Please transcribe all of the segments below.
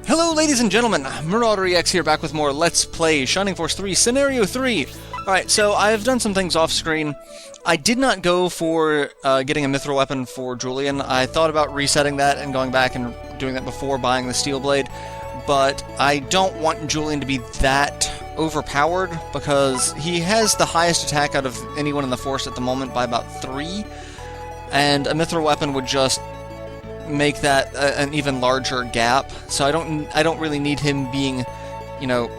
Hello ladies and gentlemen, MarauderEX here, back with more Let's Play Shining Force 3 Scenario 3. Alright, so I've done some things off screen. I did not go for getting a mithril weapon for Julian. I thought about resetting that and going back and doing that before buying the steel blade, but I don't want Julian to be that overpowered because he has the highest attack out of anyone in the Force at the moment by about 3, and a mithril weapon would just make that an even larger gap. So I don't really need him being, you know,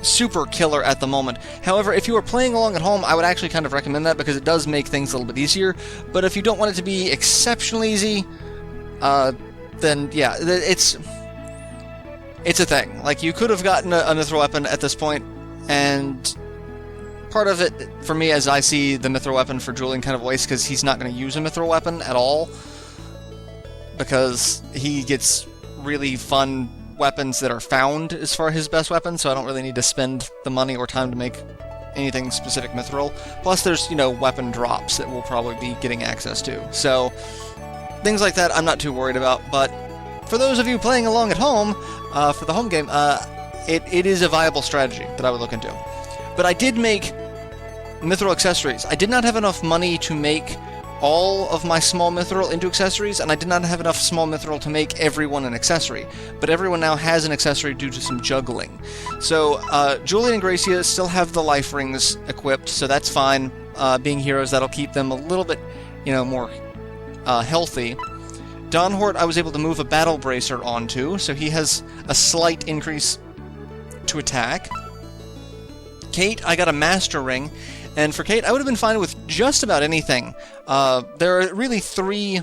super killer at the moment. However, if you are playing along at home, I would actually kind of recommend that because it does make things a little bit easier. But if you don't want it to be exceptionally easy, then yeah, it's a thing. Like, you could have gotten a mithril weapon at this point, and part of it, for me, as I see the mithril weapon for Julian kind of waste, because he's not going to use a mithril weapon at all, because he gets really fun weapons that are found as far as his best weapon, so I don't really need to spend the money or time to make anything specific mithril. Plus there's, you know, weapon drops that we'll probably be getting access to. So things like that I'm not too worried about, but for those of you playing along at home, for the home game, it is a viable strategy that I would look into. But I did make mithril accessories. I did not have enough money to make all of my small mithril into accessories, and I did not have enough small mithril to make everyone an accessory. But everyone now has an accessory due to some juggling. So, Julian and Gracia still have the life rings equipped, so that's fine. Being heroes, that'll keep them a little bit, you know, more healthy. Donhort, I was able to move a battle bracer onto, so he has a slight increase to attack. Kate, I got a master ring. And for Kate, I would have been fine with just about anything. There are really 3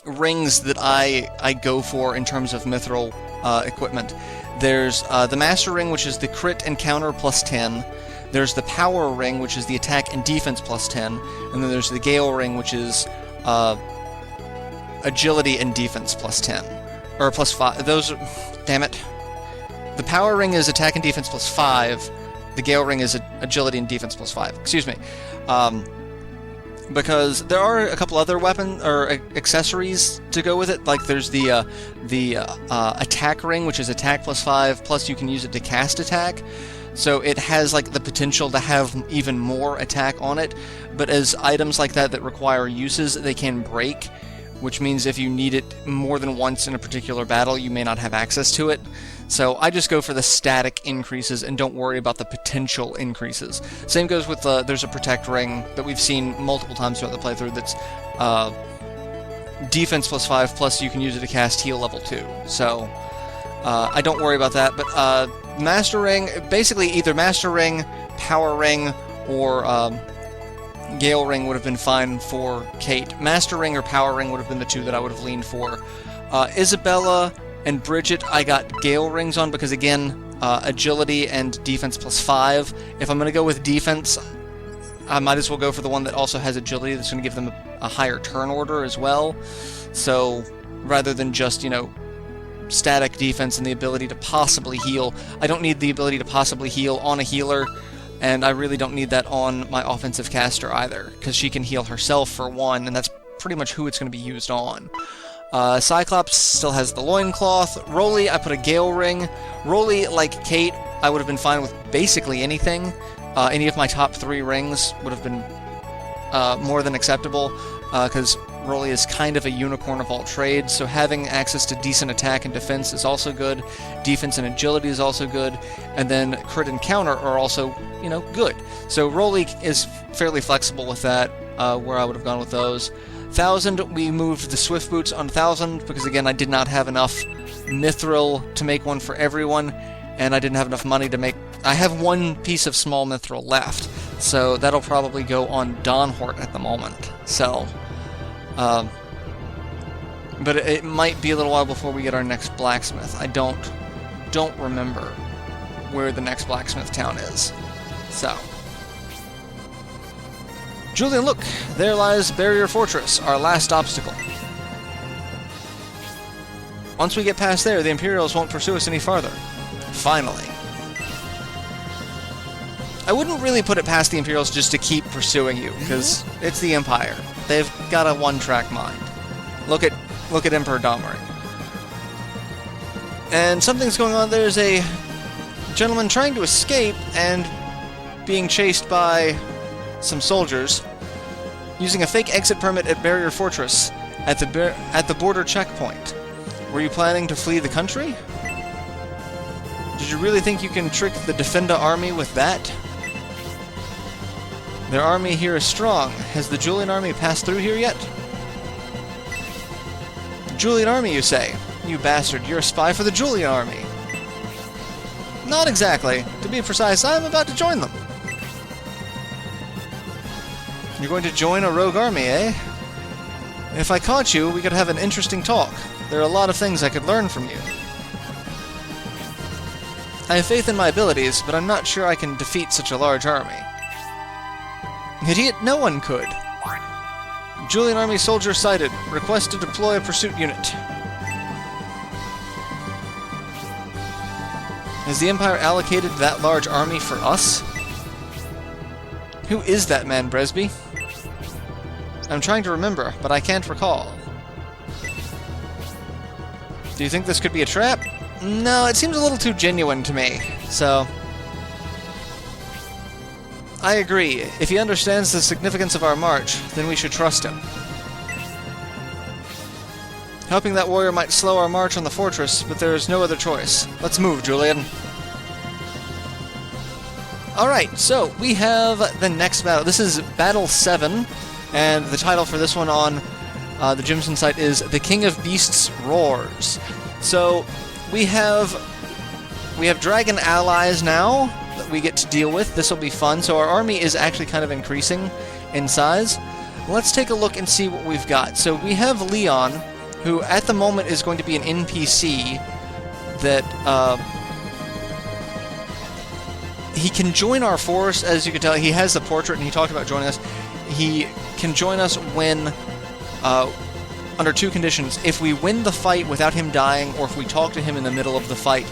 rings that I go for in terms of mithril equipment. There's the Master Ring, which is the crit and counter plus 10. There's the Power Ring, which is the attack and defense plus 10. And then there's the Gale Ring, which is agility and defense plus 10. Or plus 5. Those are... Damn it. The Power Ring is attack and defense plus 5. The Gale Ring is agility and defense plus 5. Excuse me. Because there are a couple other weapon or accessories to go with it. Like there's the attack ring, which is attack plus 5, plus you can use it to cast attack. So it has like the potential to have even more attack on it. But as items like that require uses, they can break, which means if you need it more than once in a particular battle, you may not have access to it. So I just go for the static increases and don't worry about the potential increases. Same goes with there's a protect ring that we've seen multiple times throughout the playthrough that's defense plus 5, plus you can use it to cast heal level 2. So I don't worry about that. But Master Ring, basically either Master Ring, Power Ring, or Gale Ring would have been fine for Kate. Master Ring or Power Ring would have been the 2 that I would have leaned for. Isabella and Bridget, I got Gale Rings on because, again, agility and defense plus 5. If I'm going to go with defense, I might as well go for the one that also has agility that's going to give them a higher turn order as well. So, rather than just, you know, static defense and the ability to possibly heal, I don't need the ability to possibly heal on a healer, and I really don't need that on my offensive caster either, because she can heal herself for 1, and that's pretty much who it's going to be used on. Cyclops still has the loincloth. Rolly, I put a Gale Ring. Rolly, like Kate, I would have been fine with basically anything. Any of my top 3 rings would have been more than acceptable, because Rolly is kind of a unicorn of all trades, so having access to decent attack and defense is also good. Defense and agility is also good. And then crit and counter are also, you know, good. So Rolly is fairly flexible with that, where I would have gone with those. 1000, we moved the Swift Boots on 1000, because again, I did not have enough mithril to make one for everyone, and I didn't have enough money to make... I have 1 piece of small mithril left, so that'll probably go on Donhort at the moment. So, but it might be a little while before we get our next blacksmith. I don't remember where the next blacksmith town is. So... Julian, look! There lies Barrier Fortress, our last obstacle. Once we get past there, the Imperials won't pursue us any farther. Finally. I wouldn't really put it past the Imperials just to keep pursuing you, because it's the Empire. They've got a one-track mind. Look at Emperor Domering. And something's going on. There's a gentleman trying to escape and being chased by some soldiers using a fake exit permit at Barrier Fortress at the border checkpoint. Were you planning to flee the country? Did you really think you can trick the Defenda army with that? Their army here is strong. Has the Julian army passed through here yet? The Julian army, you say? You bastard, you're a spy for the Julian army. Not exactly. To be precise, I'm about to join them. You're going to join a rogue army, eh? If I caught you, we could have an interesting talk. There are a lot of things I could learn from you. I have faith in my abilities, but I'm not sure I can defeat such a large army. Idiot, no one could. Julian army soldier sighted. Request to deploy a pursuit unit. Has the Empire allocated that large army for us? Who is that man, Bresby? I'm trying to remember, but I can't recall. Do you think this could be a trap? No, it seems a little too genuine to me, so... I agree. If he understands the significance of our march, then we should trust him. Helping that warrior might slow our march on the fortress, but there is no other choice. Let's move, Julian. Alright, so we have the next battle. This is Battle 7, and the title for this one on the Jimson site is The King of Beasts Roars. So we have dragon allies now that we get to deal with. This will be fun. So our army is actually kind of increasing in size. Let's take a look and see what we've got. So we have Leon, who at the moment is going to be an NPC that he can join our force. As you can tell, he has the portrait and he talked about joining us. He can join us when under two conditions. If we win the fight without him dying, or if we talk to him in the middle of the fight,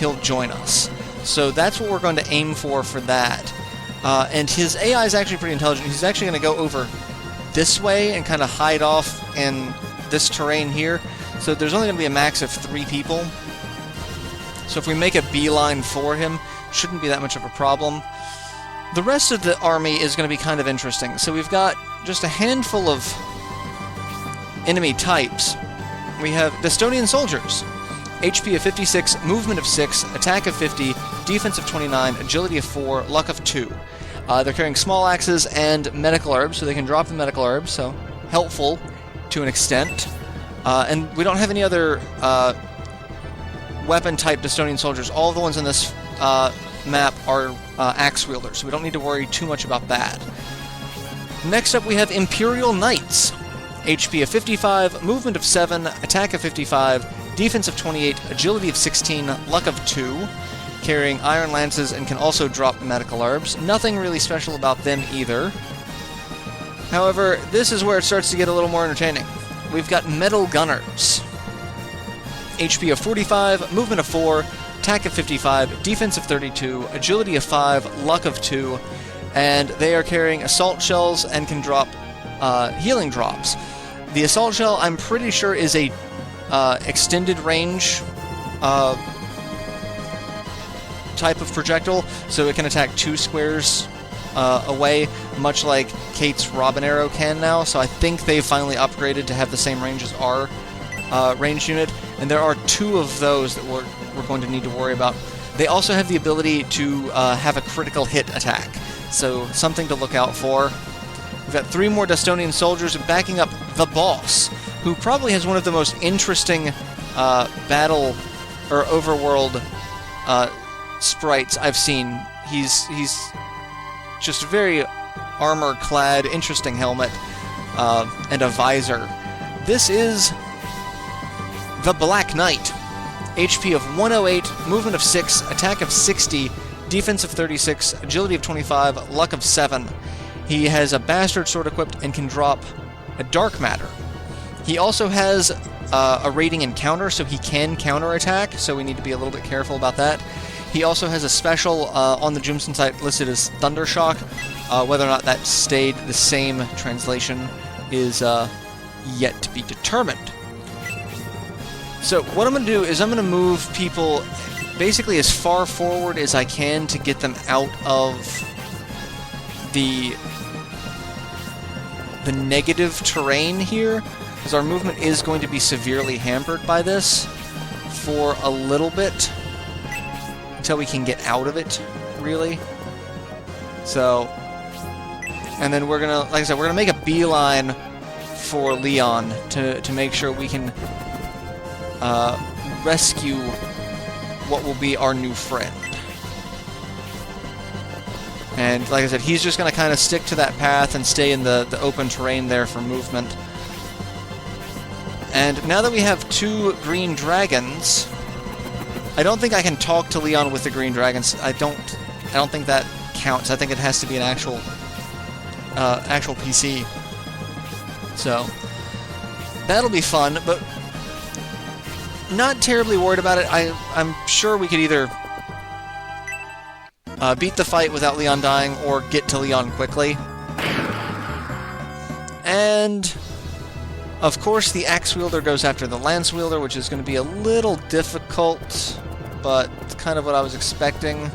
he'll join us. So that's what we're going to aim for that. And his AI is actually pretty intelligent. He's actually going to go over this way and kind of hide off in this terrain here. So there's only going to be a max of 3 people. So if we make a beeline for him, shouldn't be that much of a problem. The rest of the army is going to be kind of interesting. So we've got just a handful of enemy types. We have Destonian soldiers. HP of 56, movement of 6, attack of 50, defense of 29, agility of 4, luck of 2. They're carrying small axes and medical herbs, so they can drop the medical herbs, so helpful to an extent. And we don't have any other weapon-type Destonian soldiers. All of the ones on this map are axe wielders, so we don't need to worry too much about that. Next up we have Imperial Knights. HP of 55, movement of 7, attack of 55, defense of 28, agility of 16, luck of 2, carrying iron lances and can also drop medical herbs. Nothing really special about them either. However, this is where it starts to get a little more entertaining. We've got metal gunners. HP of 45, movement of 4, attack of 55, defense of 32, agility of 5, luck of 2, and they are carrying assault shells and can drop healing drops. The assault shell, I'm pretty sure, is a extended range type of projectile, so it can attack 2 squares away, much like Kate's Robin Arrow can now. So I think they've finally upgraded to have the same range as our ranged unit, and there are 2 of those that we're going to need to worry about. They also have the ability to have a critical hit attack, so something to look out for. We've got 3 more Destonian soldiers backing up the boss, who probably has one of the most interesting battle or overworld sprites I've seen. He's just very armor-clad, interesting helmet, and a visor. This is the Black Knight. HP of 108, movement of 6, attack of 60, defense of 36, agility of 25, luck of 7. He has a bastard sword equipped and can drop a dark matter. He also has a rating in counter, so he can counterattack, so we need to be a little bit careful about that. He also has a special on the Jimson site listed as Thundershock. Whether or not that stayed the same translation is yet to be determined. So what I'm going to do is I'm going to move people basically as far forward as I can to get them out of the negative terrain here, because our movement is going to be severely hampered by this for a little bit until we can get out of it, really. So, and then we're gonna, like I said, we're gonna make a beeline for Leon to make sure we can rescue what will be our new friend. And like I said, he's just going to kind of stick to that path and stay in the open terrain there for movement. And now that we have 2 green dragons, I don't think I can talk to Leon with the green dragons. I don't think that counts. I think it has to be an actual PC. So that'll be fun, but not terribly worried about it. I'm sure we could either beat the fight without Leon dying, or get to Leon quickly. And, of course, the axe wielder goes after the lance wielder, which is going to be a little difficult, but it's kind of what I was expecting.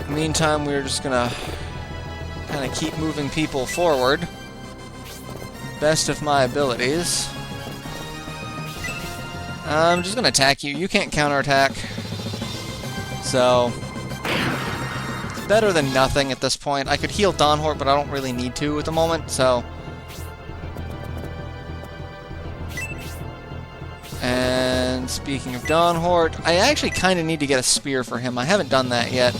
In the meantime, we're just going to kind of keep moving people forward. Best of my abilities. I'm just going to attack you. You can't counterattack. So, it's better than nothing at this point. I could heal Dawnhort, but I don't really need to at the moment, so... And speaking of Dawnhort, I actually kind of need to get a spear for him. I haven't done that yet.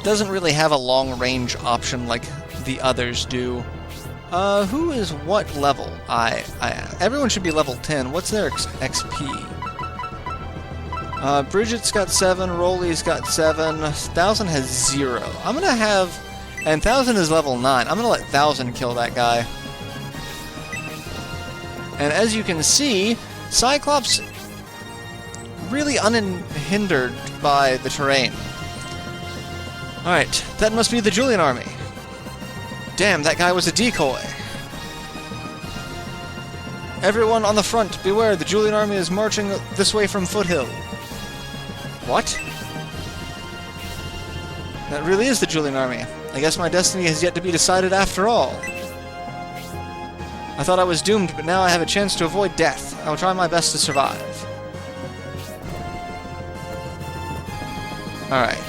Doesn't really have a long-range option like the others do. Who is what level? Everyone should be level 10. What's their XP? Bridget's got 7, Rolly's got 7, 1000 has 0. I'm gonna have... And 1000 is level 9. I'm gonna let 1000 kill that guy. And as you can see, Cyclops really unhindered by the terrain. Alright, that must be the Julian army. Damn, that guy was a decoy. Everyone on the front, beware, the Julian army is marching this way from Foothill. What? That really is the Julian army. I guess my destiny has yet to be decided after all. I thought I was doomed, but now I have a chance to avoid death. I will try my best to survive. Alright.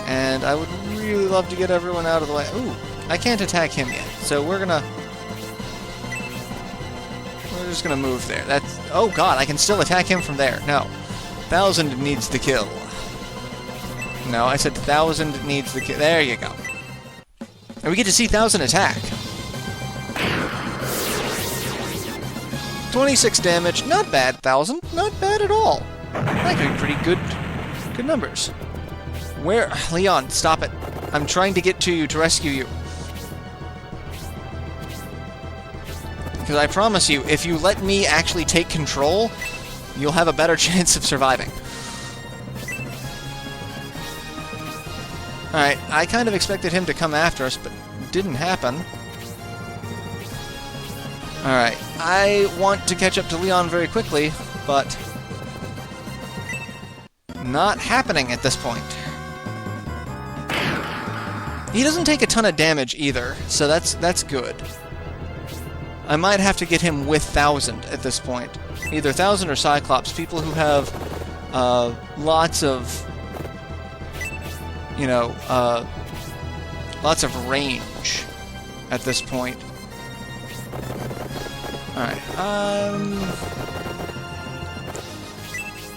And I would really love to get everyone out of the way. Ooh, I can't attack him yet, so we're just gonna move there. That's... Oh god, I can still attack him from there. No. 1000 needs the kill. No, I said 1000 needs the kill. There you go. And we get to see 1000 attack. 26 damage. Not bad, 1000. Not bad at all. That could be pretty good numbers. Where? Leon, stop it. I'm trying to get to you to rescue you. Because I promise you, if you let me actually take control, you'll have a better chance of surviving. Alright, I kind of expected him to come after us, but it didn't happen. Alright, I want to catch up to Leon very quickly, but... not happening at this point. He doesn't take a ton of damage either, so that's good. I might have to get him with 1000 at this point. Either 1000 or Cyclops, people who have lots of, you know, lots of range at this point. Alright,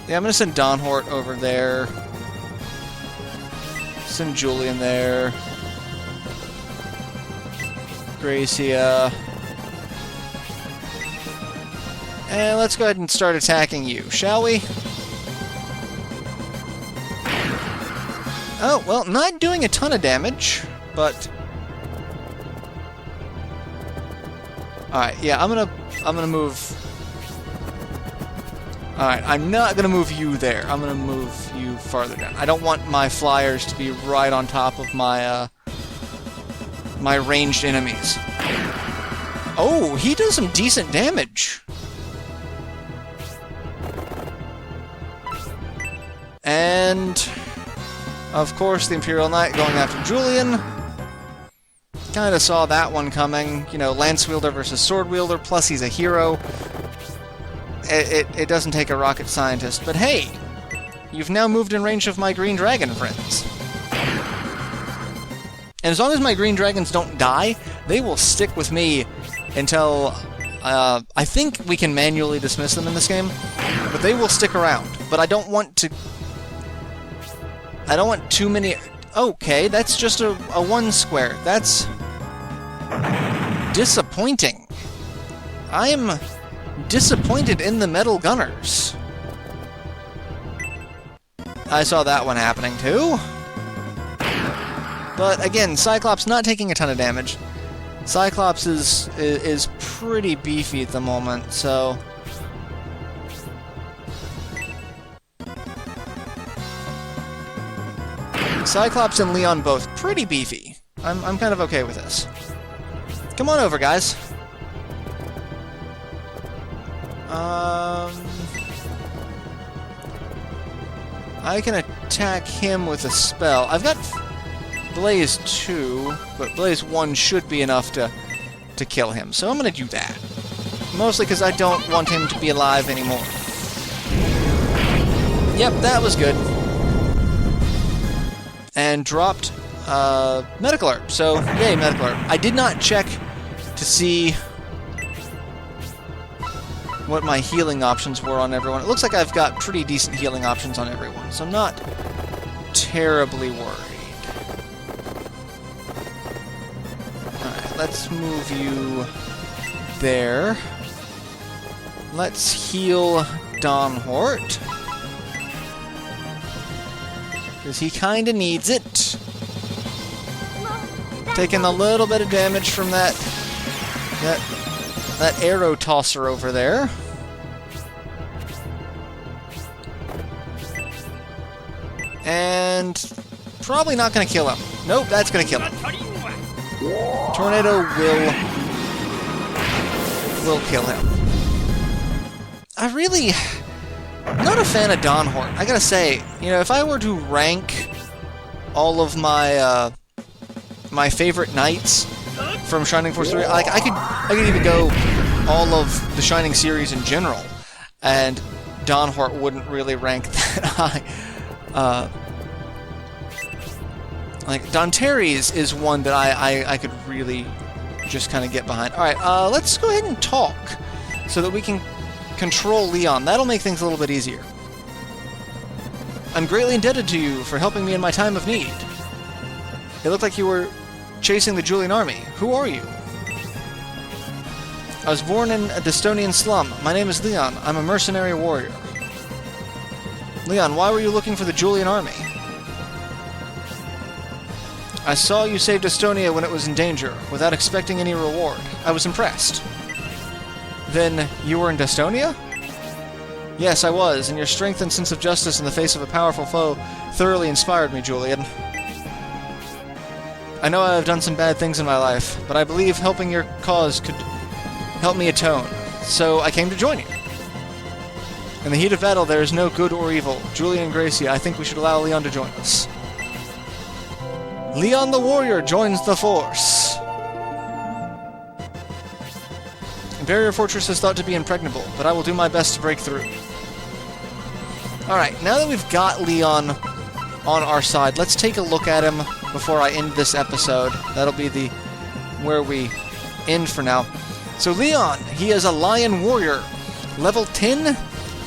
yeah, I'm gonna send Dawnhort over there. Send Julian there. Gracia. And let's go ahead and start attacking you, shall we? Oh, well, not doing a ton of damage, but... Alright, yeah, I'm gonna move... Alright, I'm not gonna move you there. I'm gonna move you farther down. I don't want my flyers to be right on top of my, my ranged enemies. Oh, he does some decent damage. And, of course, the Imperial Knight going after Julian. Kind of saw that one coming. You know, Lance Wielder versus Sword Wielder, plus he's a hero. It doesn't take a rocket scientist, but hey, you've now moved in range of my green dragon friends. And as long as my green dragons don't die, they will stick with me until, I think we can manually dismiss them in this game, but they will stick around. But I don't want too many... Okay, that's just a 1 square. That's disappointing. I am disappointed in the Metal Gunners. I saw that one happening too. But again, Cyclops not taking a ton of damage. Cyclops is pretty beefy at the moment, so... Cyclops and Leon both pretty beefy. I'm kind of okay with this. Come on over, guys. I can attack him with a spell. I've got Blaze 2, but Blaze 1 should be enough to kill him. So I'm going to do that. Mostly because I don't want him to be alive anymore. Yep, that was good. And dropped Medical Herb. So, yay, Medical Herb. I did not check to see what my healing options were on everyone. It looks like I've got pretty decent healing options on everyone, so I'm not terribly worried. Alright, let's move you there. Let's heal Donhort, because he kinda needs it. Taking a little bit of damage from that arrow tosser over there. And probably not going to kill him. Nope, that's going to kill him. Tornado will kill him. I'm not a fan of Donhort. I gotta say, you know, if I were to rank all of my my favorite knights from Shining Force 3, like I could even go all of the Shining series in general, and Donhort wouldn't really rank that high. Like Danteres is one that I could really just kind of get behind. All right, let's go ahead and talk so that we can control Leon. That'll make things a little bit easier. I'm greatly indebted to you for helping me in my time of need. It looked like you were chasing the Julian army. Who are you? I was born in a Destonian slum. My name is Leon. I'm a mercenary warrior. Leon, why were you looking for the Julian army? I saw you saved Estonia when it was in danger, without expecting any reward. I was impressed. Then, you were in Destonia? Yes, I was, and your strength and sense of justice in the face of a powerful foe thoroughly inspired me, Julian. I know I have done some bad things in my life, but I believe helping your cause could help me atone, so I came to join you. In the heat of battle, there is no good or evil. Julian and Gracia, I think we should allow Leon to join us. Leon the Warrior joins the Force. Barrier Fortress is thought to be impregnable, but I will do my best to break through. Alright, now that we've got Leon on our side, let's take a look at him before I end this episode. That'll be where we end for now. So Leon, he is a Lion Warrior. Level 10,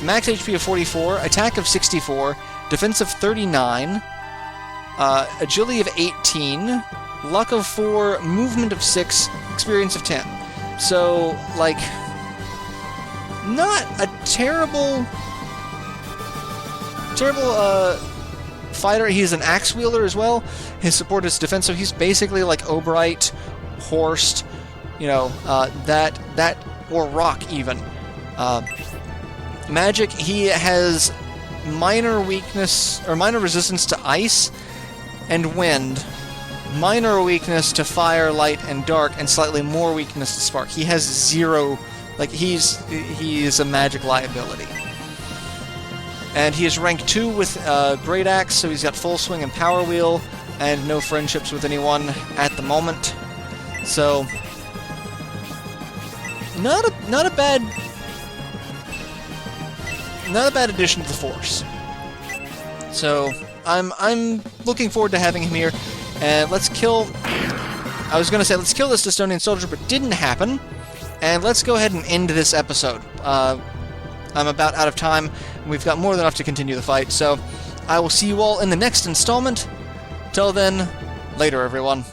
max HP of 44, attack of 64, defense of 39, agility of 18, luck of 4, movement of 6, experience of 10. So, like, not a terrible fighter. He's an axe wielder as well. His support is defense, so he's basically like Oberite, Horst, you know, that or Rock even. Magic, he has minor weakness or minor resistance to ice and wind, minor weakness to fire, light, and dark, and slightly more weakness to spark. He has zero, like, he is a magic liability. And he is rank 2 with Great Axe, so he's got full swing and power wheel, and no friendships with anyone at the moment. So, not a bad addition to the Force. So I'm looking forward to having him here. And let's kill. I was gonna say let's kill this Estonian soldier, but didn't happen. And let's go ahead and end this episode. I'm about out of time. We've got more than enough to continue the fight. So I will see you all in the next installment. Till then, later, everyone.